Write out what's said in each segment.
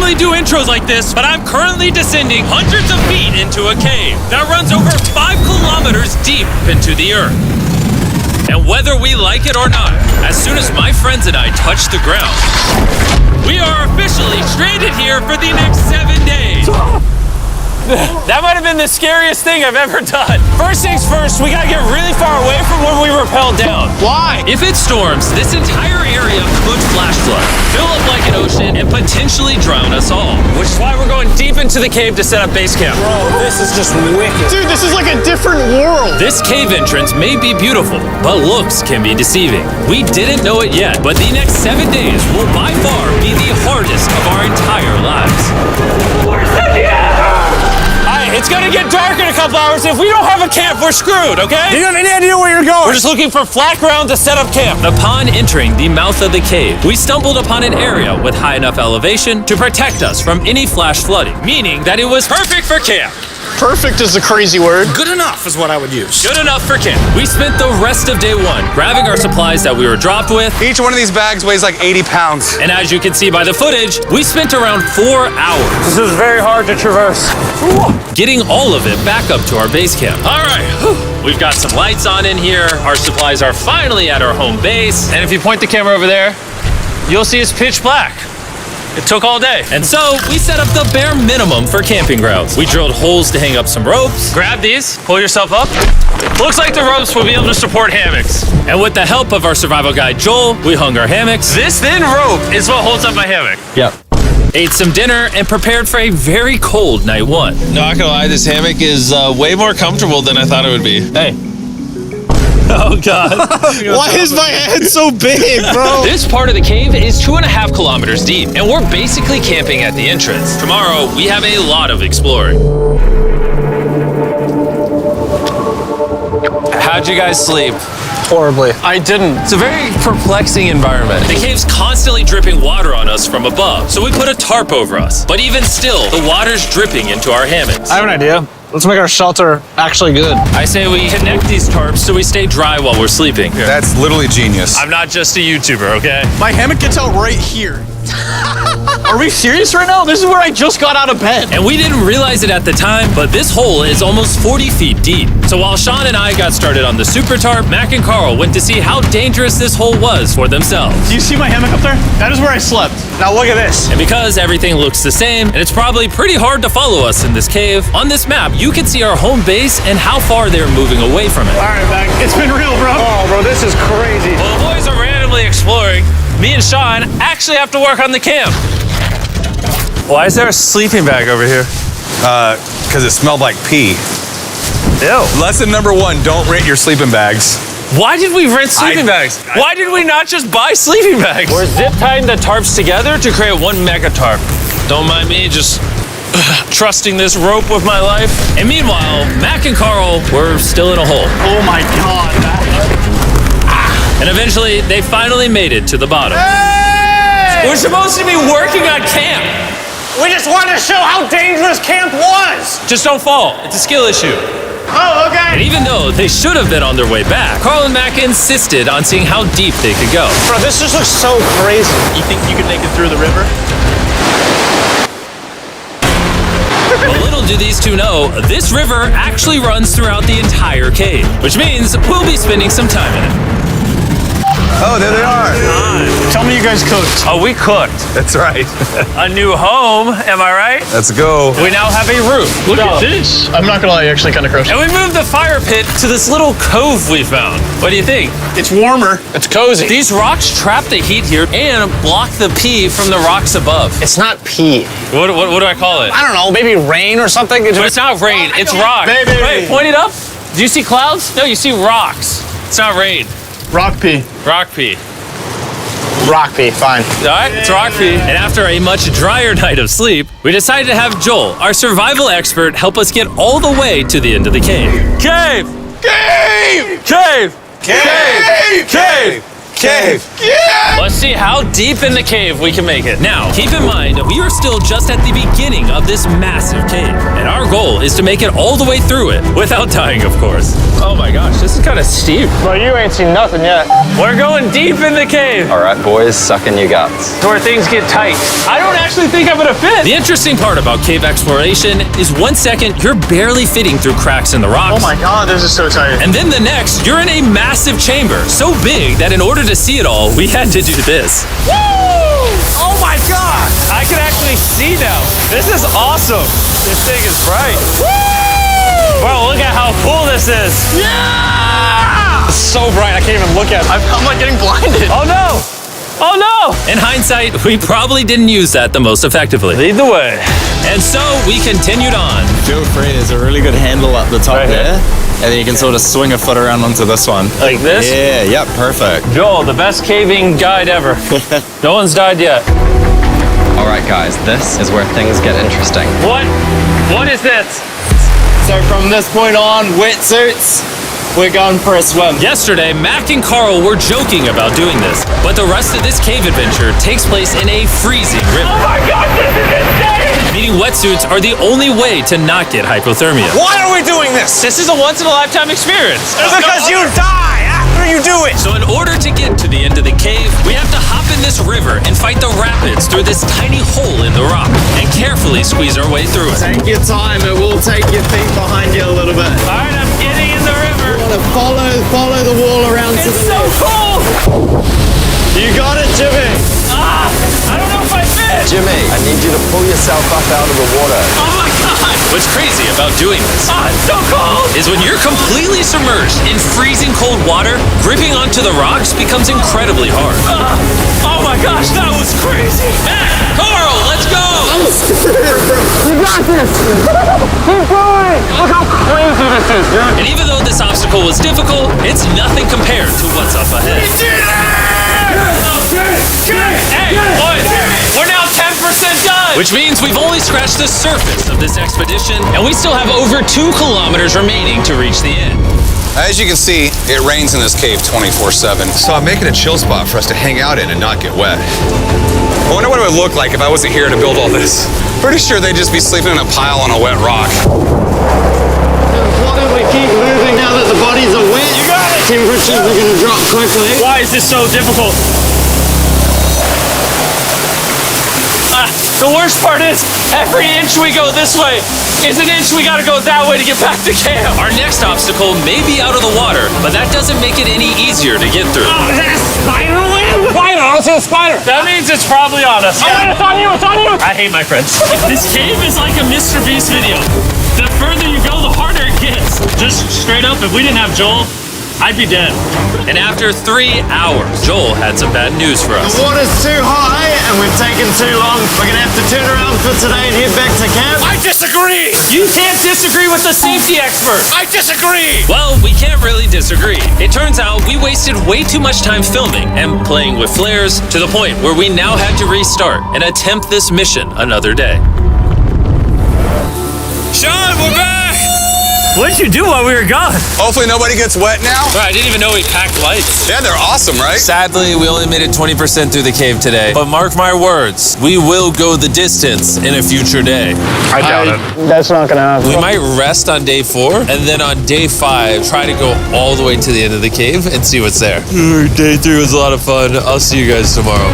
normally do intros like this, but I'm currently descending hundreds of feet into a cave that runs over 5 kilometers deep into the earth. And whether we like it or not, as soon as my friends and I touch the ground, we are officially stranded here for the next 7 days. That might have been the scariest thing I've ever done. First things first, we gotta get really far away from where we rappelled down. Why? If it storms, this entire area could flash flood, fill up like an ocean, and potentially drown us all. Which is why we're going deep into the cave to set up base camp. Bro, this is just wicked. Dude, this is like a different world. This cave entrance may be beautiful, but looks can be deceiving. We didn't know it yet, but the next 7 days will by far be the hardest of our entire lives. Where's the It's gonna get dark in a couple hours. If we don't have a camp, we're screwed, okay? Do you have any idea where you're going? We're just looking for flat ground to set up camp. Upon entering the mouth of the cave, we stumbled upon an area with high enough elevation to protect us from any flash flooding, meaning that it was perfect for camp. Perfect is a crazy word. Good enough is what I would use. Good enough for camp. We spent the rest of day one grabbing our supplies that we were dropped with. Each one of these bags weighs like 80 pounds. And as you can see by the footage, we spent around 4 hours. This is very hard to traverse. Getting all of it back up to our base camp. All right, we've got some lights on in here. Our supplies are finally at our home base. And if you point the camera over there, you'll see it's pitch black. It took all day. And so we set up the bare minimum for camping grounds. We drilled holes to hang up some ropes. Grab these, pull yourself up. Looks like the ropes will be able to support hammocks. And with the help of our survival guide, Joel, we hung our hammocks. This thin rope is what holds up my hammock. Yep. Ate some dinner and prepared for a very cold night one. Not gonna lie, this hammock is way more comfortable than I thought it would be. Hey. Oh, God. Why is my head so big, bro? This part of the cave is 2.5 kilometers deep, and we're basically camping at the entrance. Tomorrow, we have a lot of exploring. How'd you guys sleep? Horribly. I didn't. It's a very perplexing environment. The cave's constantly dripping water on us from above, so we put a tarp over us. But even still, the water's dripping into our hammocks. I have an idea. Let's make our shelter actually good. I say we connect these tarps so we stay dry while we're sleeping. That's literally genius. I'm not just a YouTuber, okay? My hammock gets out right here. Are we serious right now? This is where I just got out of bed. And we didn't realize it at the time, but this hole is almost 40 feet deep. So while Sean and I got started on the super tarp, Mac and Carl went to see how dangerous this hole was for themselves. Do you see my hammock up there? That is where I slept. Now look at this. And because everything looks the same, and it's probably pretty hard to follow us in this cave, on this map, you can see our home base and how far they're moving away from it. All right, Mac. It's been real, bro. Oh, bro, this is crazy. While the boys are randomly exploring, me and Sean actually have to work on the camp. Why is there a sleeping bag over here? Because it smelled like pee. Ew. Lesson number 1, don't rent your sleeping bags. Why did we rent sleeping bags? Why did we not just buy sleeping bags? We're zip tying the tarps together to create one mega tarp. Don't mind me just trusting this rope with my life. And meanwhile, Mac and Carl were still in a hole. Oh my God, Mac. And eventually, they finally made it to the bottom. Hey! We're supposed to be working on camp. We just wanted to show how dangerous camp was. Just don't fall. It's a skill issue. Oh, okay. And even though they should have been on their way back, Carl and Mac insisted on seeing how deep they could go. Bro, this just looks so crazy. You think you could make it through the river? But little do these two know, this river actually runs throughout the entire cave, which means we'll be spending some time in it. Oh, there they are. Tell me you guys cooked. Oh, we cooked. That's right. A new home, am I right? Let's go. We now have a roof. Look at this. I'm not gonna lie, you're actually kind of gross. And we moved the fire pit to this little cove we found. What do you think? It's warmer. It's cozy. These rocks trap the heat here and block the pee from the rocks above. It's not pee. What do I call it? I don't know, maybe rain or something. But it's not rain, it's rock. Baby. Wait, point it up. Do you see clouds? No, you see rocks. It's not rain. Rock pee. Rock pee. Rock pee, fine. All right, it's rock pee. And after a much drier night of sleep, we decided to have Joel, our survival expert, help us get all the way to the end of the cave. Cave! Cave! Cave! Cave! Cave! Cave! Let's see how deep in the cave we can make it. Now, keep in mind, we are still just at the beginning of this massive cave, and our goal is to make it all the way through it, without dying, of course. Oh my gosh, this is kind of steep. Well, you ain't seen nothing yet. We're going deep in the cave. All right, boys, suck in your guts. To where things get tight. I don't actually think I'm gonna fit. The interesting part about cave exploration is 1 second, you're barely fitting through cracks in the rocks. Oh my God, this is so tight. And then the next, you're in a massive chamber, so big that in order to see it all, we had to do this. Woo! Oh my God! I can actually see now. This is awesome. This thing is bright. Woo! Bro, look at how cool this is. Yeah! It's so bright, I can't even look at it. I'm like getting blinded. Oh no! Oh no! In hindsight, we probably didn't use that the most effectively. Lead the way. And so we continued on. Feel free, there's a really good handle up the top Right here? there. And then you can sort of swing a foot around onto this one. Like this? Yeah, yep, perfect. Joel, the best caving guide ever. No one's died yet. All right, guys, this is where things get interesting. What? What is this? So from this point on, wetsuits, we're going for a swim. Yesterday, Mac and Carl were joking about doing this, but the rest of this cave adventure takes place in a freezing river. Oh my God, this is insane! Meaning wetsuits are the only way to not get hypothermia. Why are we doing this? This is a once-in-a-lifetime experience. Because you die after you do it. So in order to get to the end of the cave, we have to hop in this river and fight the rapids through this tiny hole in the rock and carefully squeeze our way through it. Take your time, it will take your feet behind you a little bit. All right, I'm getting in the river. Follow the wall around to It's the so left. cool. You got it, Jimmy. Ah, I don't know if I fit. Jimmy, I need you to pull yourself up out of the water. Oh my God. What's crazy about doing this It's so cold. is when you're completely submerged in freezing cold water, gripping onto the rocks becomes incredibly hard. Oh my gosh, that was crazy. Matt, Carl, let's go. You got this. Keep going. Look how crazy this is, dude. And even though this obstacle was difficult, it's nothing compared to what's up ahead. Hey, boys, we're now 10% done. Which means we've only scratched the surface of this expedition, and we still have over 2 kilometers remaining to reach the end. As you can see, it rains in this cave 24/7. So I'm making a chill spot for us to hang out in and not get wet. I wonder what it would look like if I wasn't here to build all this. Pretty sure they'd just be sleeping in a pile on a wet rock. Why don't we keep moving now that the bodies are wet? You got it! Temperatures are going to drop quickly. Why is this so difficult? The worst part is, every inch we go this way is an inch we gotta go that way to get back to camp. Our next obstacle may be out of the water, but that doesn't make it any easier to get through. Is that a spider web? Spider, I don't see a spider. That means it's probably on us. Oh, it's on you, it's on you. I hate my friends. This cave is like a Mr. Beast video. The further you go, the harder it gets. Just straight up, if we didn't have Joel, I'd be dead. And after 3 hours, Joel had some bad news for us. The water's too high and we've taken too long. We're going to have to turn around for today and head back to camp. I disagree. You can't disagree with the safety expert. I disagree. Well, we can't really disagree. It turns out we wasted way too much time filming and playing with flares to the point where we now had to restart and attempt this mission another day. Sean, we're back! What did you do while we were gone? Hopefully nobody gets wet now. I didn't even know we packed lights. Yeah, they're awesome, right? Sadly, we only made it 20% through the cave today. But mark my words, we will go the distance in a future day. I doubt it. That's not gonna happen. We might rest on day 4, and then on day 5, try to go all the way to the end of the cave and see what's there. Day 3 was a lot of fun. I'll see you guys tomorrow.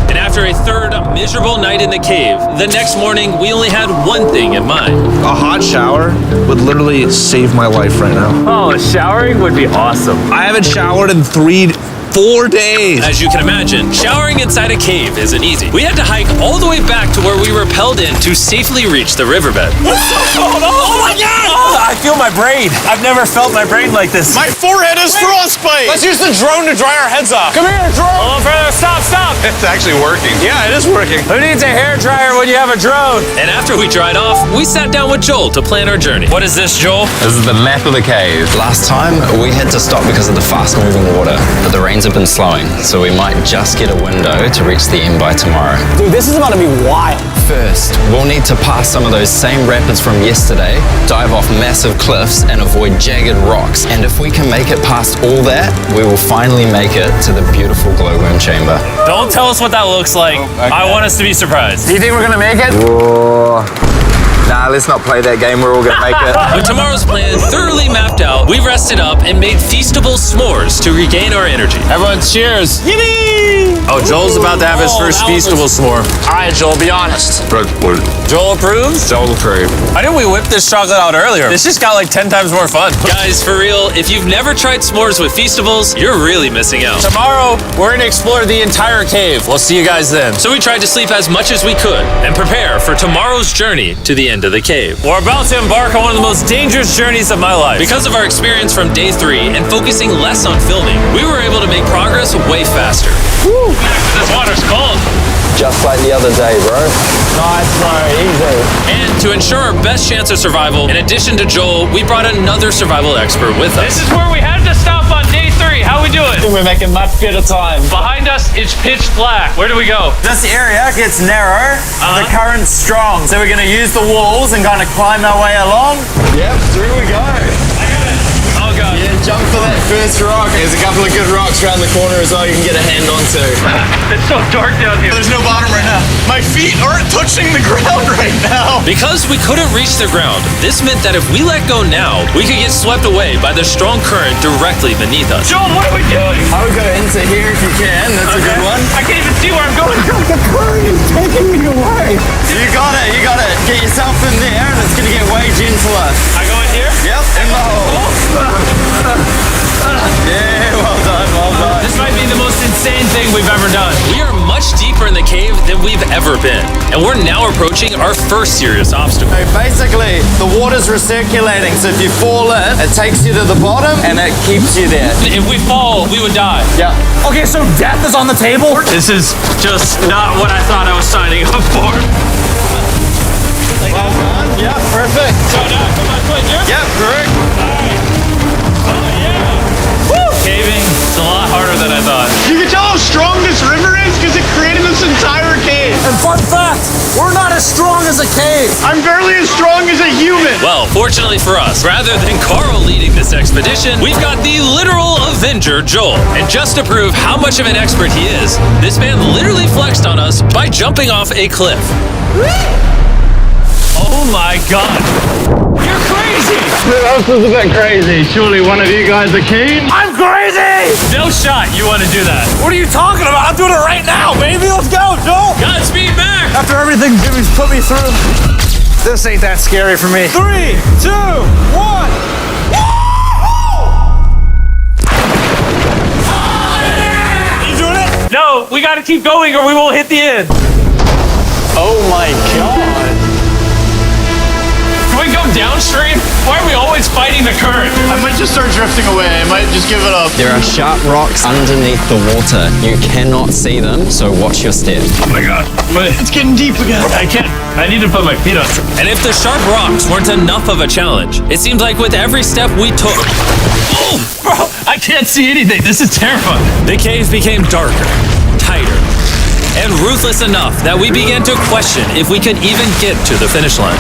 And after a third miserable night in the cave, the next morning we only had one thing in mind. A hot shower would literally save my life right now. Oh, showering would be awesome. I haven't showered in 4 days. As you can imagine, showering inside a cave isn't easy. We had to hike all the way back to where we rappelled in to safely reach the riverbed. Oh my God! I feel my brain. I've never felt my brain like this. My forehead is frostbite. Let's use the drone to dry our heads off. Come here, drone. A little further. Stop. It's actually working. Yeah, it is working. Who needs a hairdryer when you have a drone? And after we dried off, we sat down with Joel to plan our journey. What is this, Joel? This is the map of the cave. Last time, we had to stop because of the fast-moving water, but the rains have been slowing, so we might just get a window to reach the end by tomorrow. Dude, this is about to be wild. First, we'll need to pass some of those same rapids from yesterday, dive off massive cliffs, and avoid jagged rocks. And if we can make it past all that, we will finally make it to the beautiful glowworm chamber. Don't tell us what that looks like. I want us to be surprised. Do you think we're gonna make it? Whoa. Nah, let's not play that game. We're all gonna make it. With tomorrow's plan thoroughly mapped out, we rested up and made feastable s'mores to regain our energy. Everyone, cheers. Yippee! Oh, Joel's about to have his first feastable s'more. All right, Joel, be honest. Joel approves? Joel approved. Why didn't we whip this chocolate out earlier? This just got like 10 times more fun. Guys, for real, if you've never tried s'mores with feastables, you're really missing out. Tomorrow, we're gonna explore the entire cave. We'll see you guys then. So we tried to sleep as much as we could and prepare for tomorrow's journey to the end of the cave. We're about to embark on one of the most dangerous journeys of my life. Because of our experience from day 3 and focusing less on filming, we were able to make progress way faster. Woo! This water's cold. Just like the other day, bro. Nice, bro. Easy. And to ensure our best chance of survival, in addition to Joel, we brought another survival expert with us. This is where we had to stop on day 3. How we doing? We're making much better time. Behind us, it's pitch black. Where do we go? This area gets narrow, the current's strong, so we're going to use the walls and kind of climb our way along. Yep, through we go. Oh, God. Yeah, jump for that first rock. There's a couple of good rocks around the corner as well you can get a hand onto. It's so dark down here. There's no bottom right now. My feet aren't touching the ground right now. Because we couldn't reach the ground, this meant that if we let go now, we could get swept away by the strong current directly beneath us. Joel, what are we doing? I would go into here if you can. That's a good one. I can't even see where I'm going. The current is taking me away. You got it. You got it. Get yourself in there and it's going to get way gentler. I go in here? Yep, in the hole. Yeah, well done, well done. This might be the most insane thing we've ever done. We are much deeper in the cave than we've ever been, and we're now approaching our first serious obstacle. So basically, the water's recirculating, so if you fall in, it takes you to the bottom and it keeps you there. If we fall, we would die. Yeah. Okay, so death is on the table? This is just not what I thought I was signing up for. Well done. Yeah, perfect. So now I put my foot here? Yep, correct. Caving is a lot harder than I thought. You can tell how strong this river is because it created this entire cave. And fun fact, we're not as strong as a cave. I'm barely as strong as a human. Well, fortunately for us, rather than Carl leading this expedition, we've got the literal Avenger, Joel. And just to prove how much of an expert he is, this man literally flexed on us by jumping off a cliff. Oh my God. You're crazy. This is a bit crazy. Surely one of you guys are keen? I'm crazy. No shot you want to do that. What are you talking about? I'm doing it right now, baby. Let's go, Joel. Godspeed, Mac. After everything Jimmy's put me through, this ain't that scary for me. 3, 2, 1. You doing it? No, we gotta keep going or we won't hit the end. Oh my God. Can we go downstream? Why are we always fighting the current? I might just start drifting away. I might just give it up. There are sharp rocks underneath the water. You cannot see them, so watch your step. Oh my God. It's getting deep again. I can't. I need to put my feet on. And if the sharp rocks weren't enough of a challenge, it seems like with every step we took... Oh, bro, I can't see anything. This is terrifying. The cave became darker, tighter, and ruthless enough that we began to question if we could even get to the finish line.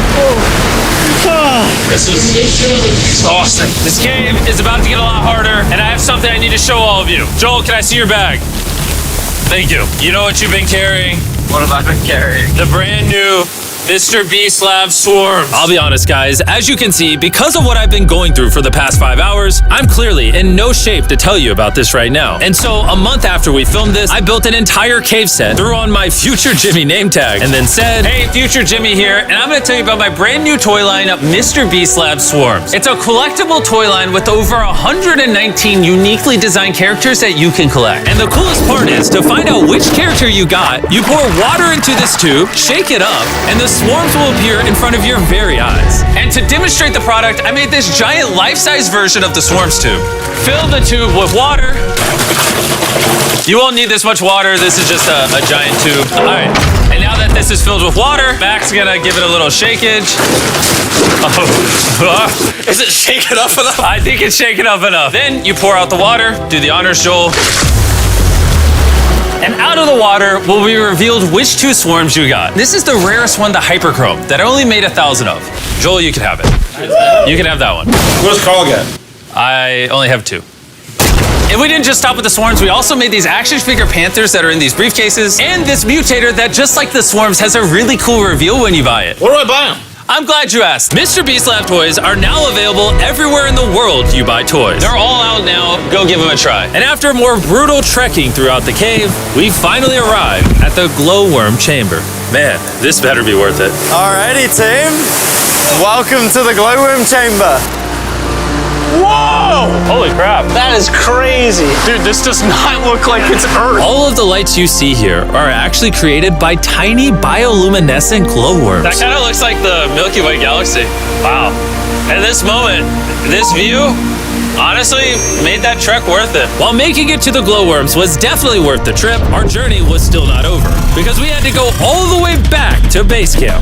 This is exhausting. This cave is about to get a lot harder, and I have something I need to show all of you. Joel, can I see your bag? Thank you. You know what you've been carrying? What have I been carrying? The brand new Mr. Beast Lab swarms. I'll be honest, guys. As you can see, because of what I've been going through for the past 5 hours, I'm clearly in no shape to tell you about this right now. And so, a month after we filmed this, I built an entire cave set, threw on my Future Jimmy name tag, and then said, "Hey, Future Jimmy here, and I'm gonna tell you about my brand new toy line, Mr. Beast Lab Swarms." It's a collectible toy line with over 119 uniquely designed characters that you can collect. And the coolest part is, to find out which character you got, you pour water into this tube, shake it up, and the swarms will appear in front of your very eyes. And to demonstrate the product, I made this giant life-size version of the swarms tube. Fill the tube with water. You won't need this much water. This is just a giant tube. All right. And now that this is filled with water, Mac's gonna give it a little shakeage. Oh. Is it shaken up enough? I think it's shaken up enough. Then you pour out the water. Do the honors, Joel. And out of the water will be revealed which 2 swarms you got. This is the rarest one, the hyperchrome, that I only made 1,000 of. Joel, you can have it. You can have that one. What does Carl get? I only have 2. And we didn't just stop with the swarms, we also made these action figure panthers that are in these briefcases, and this mutator that, just like the swarms, has a really cool reveal when you buy it. Where do I buy them? I'm glad you asked. Mr. Beast Lab toys are now available everywhere in the world you buy toys. They're all out now, go give them a try. And after more brutal trekking throughout the cave, we finally arrived at the glowworm chamber. Man, this better be worth it. Alrighty, team. Welcome to the glowworm chamber. Whoa! Holy crap. That is crazy. Dude, this does not look like it's Earth. All of the lights you see here are actually created by tiny bioluminescent glowworms. That kind of looks like the Milky Way galaxy. Wow. At this moment, this view, honestly, made that trek worth it. While making it to the glowworms was definitely worth the trip, our journey was still not over because we had to go all the way back to base camp.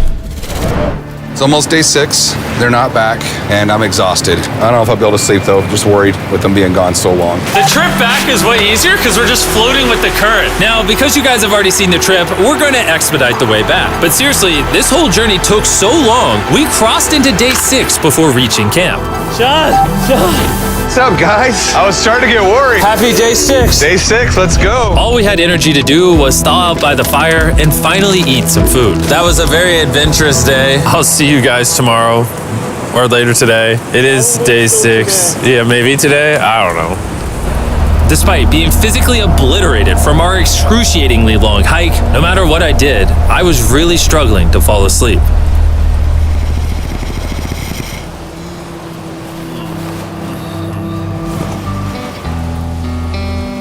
It's almost day 6. They're not back, and I'm exhausted. I don't know if I'll be able to sleep though. Just worried with them being gone so long. The trip back is way easier because we're just floating with the current. Now, because you guys have already seen the trip, we're going to expedite the way back. But seriously, this whole journey took so long, we crossed into day 6 before reaching camp. John. What's up, guys? I was starting to get worried. Happy day 6. Day 6, let's go. All we had energy to do was thaw out by the fire and finally eat some food. That was a very adventurous day. I'll see you guys tomorrow or later today. It is day 6. Yeah, maybe today. I don't know. Despite being physically obliterated from our excruciatingly long hike, no matter what I did, I was really struggling to fall asleep.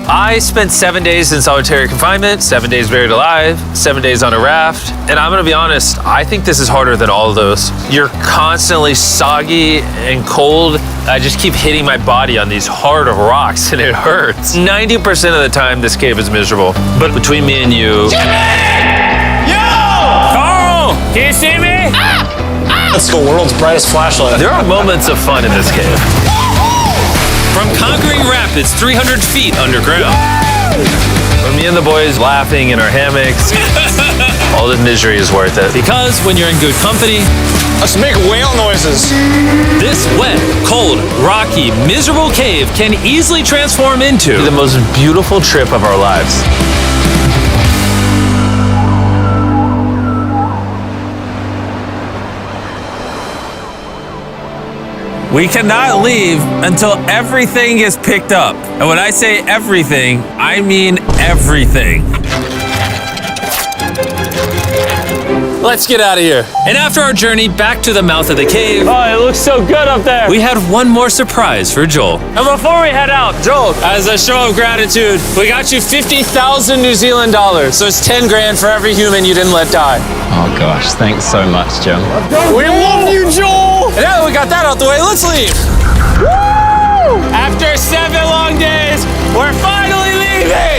I spent 7 days in solitary confinement, 7 days buried alive, 7 days on a raft, and I'm gonna be honest, I think this is harder than all of those. You're constantly soggy and cold. I just keep hitting my body on these hard rocks and it hurts. 90% of the time, this cave is miserable. But between me and you... Carl! Can you see me? That's the world's brightest flashlight. There are moments of fun in this cave. From conquering rapids 300 feet underground. From me and the boys laughing in our hammocks. All the misery is worth it. Because when you're in good company, Let's make whale noises. this wet, cold, rocky, miserable cave can easily transform into the most beautiful trip of our lives. We cannot leave until everything is picked up. And when I say everything, I mean everything. Let's get out of here. And after our journey back to the mouth of the cave, Oh, it looks so good up there. we had one more surprise for Joel. And before we head out, Joel, as a show of gratitude, we got you 50,000 New Zealand dollars. So it's 10 grand for every human you didn't let die. Oh gosh, thanks so much, Jim. We love you, Joel. And now that we got that out the way, let's leave. After 7 long days, we're finally leaving.